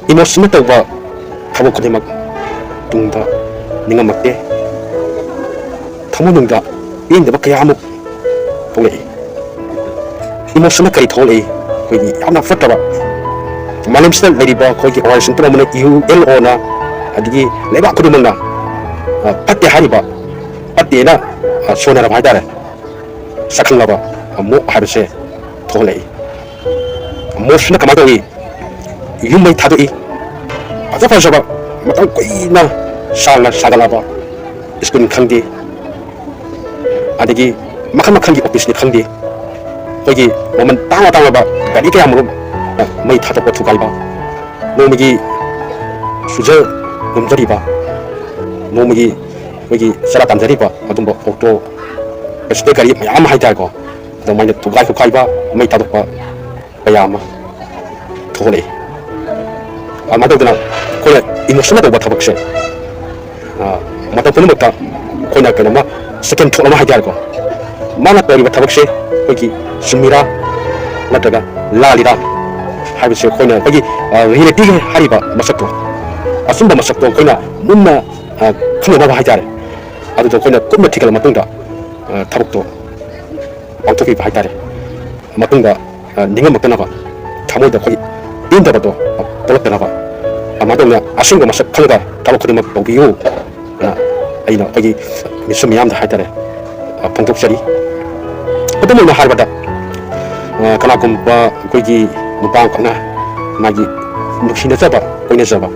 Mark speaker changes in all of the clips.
Speaker 1: 이모스나 떠봐 타고 그대 막 둥다 네가 막대 타모둥다 인데 막 그야 아무 보내 이모스나 그리 돌이 거기 아무나 푸트봐 말림스는 내리봐 거기 어르신 때문에 ULO나 아디기 내가 그러면나 빠떼 하리봐 빠떼나 소나라 바이다래 사클라바 뭐 하르세 돌이 모스나 가마도이 유메이 타도이 아자파셔봐 matang koina sala sagalaba iskun khangdi adigi makan makan gi office ni khangdi kogi momen tanga ba gari kaya mo mai thata ko thukai ba nomigi suja gumjari ba nomigi kogi sara tamjari ba adum ba photo este gari mayam haita ko do mai thukai thukai ba mai thata ba bayama thole amadona koina emotional ba thabak se mata pun mata koina kana second thok ma hajar ko mana pari ba thabak se kogi sumira nataga lalira habi se koina kogi reality hari ba masakto asumba masakto koina munna khana ba hajar adu to koina kumma thikal matungda thabak to auto ba hajar matungda ninga matana ba thamoda kogi pinda ba to polotna ba 아마도나 아신거 마sak 칸가 타로 그림을 보기요 아이나 거기 미스 미암다 하이다래 봉독자리 어떤 뭐 하르바다 kana kumpa kogi nupang kana magi nuksina saba koina saba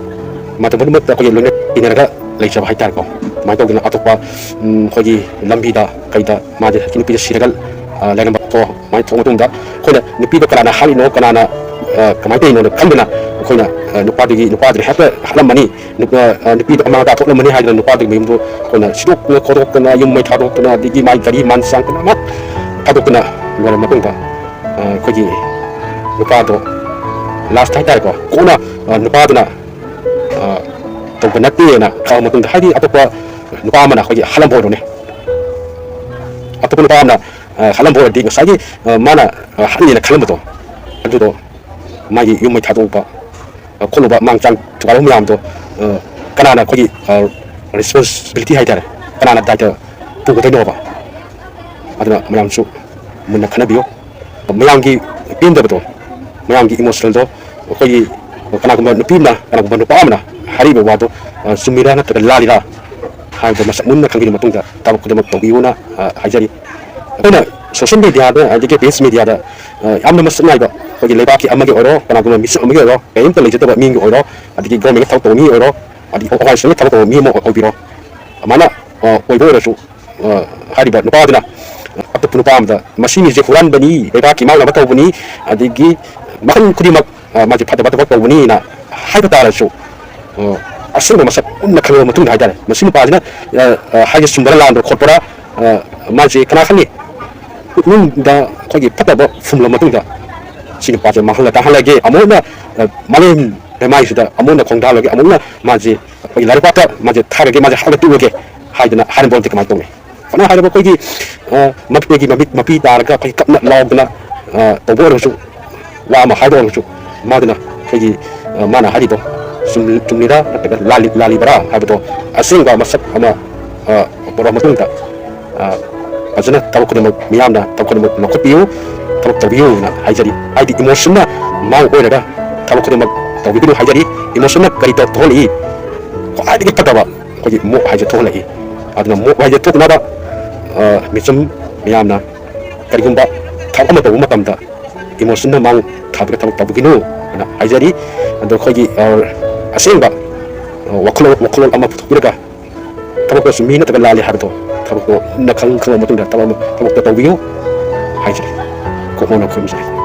Speaker 1: mata mun mata kogi lone inaraga leisaba haitar ko mai to gina atokpa kogi lambida kaida maje kini pija siragal lagam to mai to mutunda koina nupi da kana hali no kana kamai te no kambana koina nupadigi hape halamani nupi da amanga to lamani haida nupadigi mimdo koina sidok na korok kana yumai thadok kana digi mai gari mansang kana mat thadok kana ngara matunga kogi nupado last time ko kona nupado na to kana tiena kaw matung hadi atokwa nupa mana kogi halam bodo ne atokwa nupa mana halam bodo di ngasagi mana hani na kalam bodo adudo magi yumai thado ba kono ba mangchang tukalo myam do kana na kogi responsibility haidare kana na daita pugo te no ba aduna myam su munna kana biyo mayanggi pindabeto mayanggi emotional do kogi kana ko nupina kana ko nupamna haribe wado sumira na tagallalira haida masak munna kangi matungda tabak ko demak togiuna hajari ona social media da ajike base media da amna masnai ba kogi lebaki amagi oro kana ko misu amagi oro kaim to lejeta ba mingi oro adiki government thau to mi oro adi operation thau to mi mo obiro mana oibo su hariba nupadna atau penupamda masini je kuran bani lebaki mau nama tahu bani adigi makan kudimak masih pada tahu bani na hai betara su asal masak unna kalau matung dah ada masini pasina hai sumber lain korpora masih kena kali nun dah kaki pada bah fumla matung dah sini pasir mahal lagi amuna malam memang sudah amuna kongdah lagi amuna masih lari pada masih thar lagi masih hal tu lagi hai dana hari boleh kematung ni karena hari apa kogi mapi darga kogi kapna logna tobor su lama hari dong su madna kogi mana hari to sumnida lali bara hari to asing ba masak ama borah matung ta azana tahu kena miam na tahu kena makopiu tahu tabiu na hari jadi hari emosional mau boleh dah tahu kena tahu itu hari jadi emosional kari tahu tholi kau hari kita tahu kogi mau hari jadi tholi aduna mau hari jadi tholi nada misum miyamna karigumba thakama to matamda emotional mang thabga tabuginu na ajari ando khogi asenga waklo ama putukiraga tabako sumina tagalali harto tabako na khang matunda tabako to biyo ajari ko mona khumse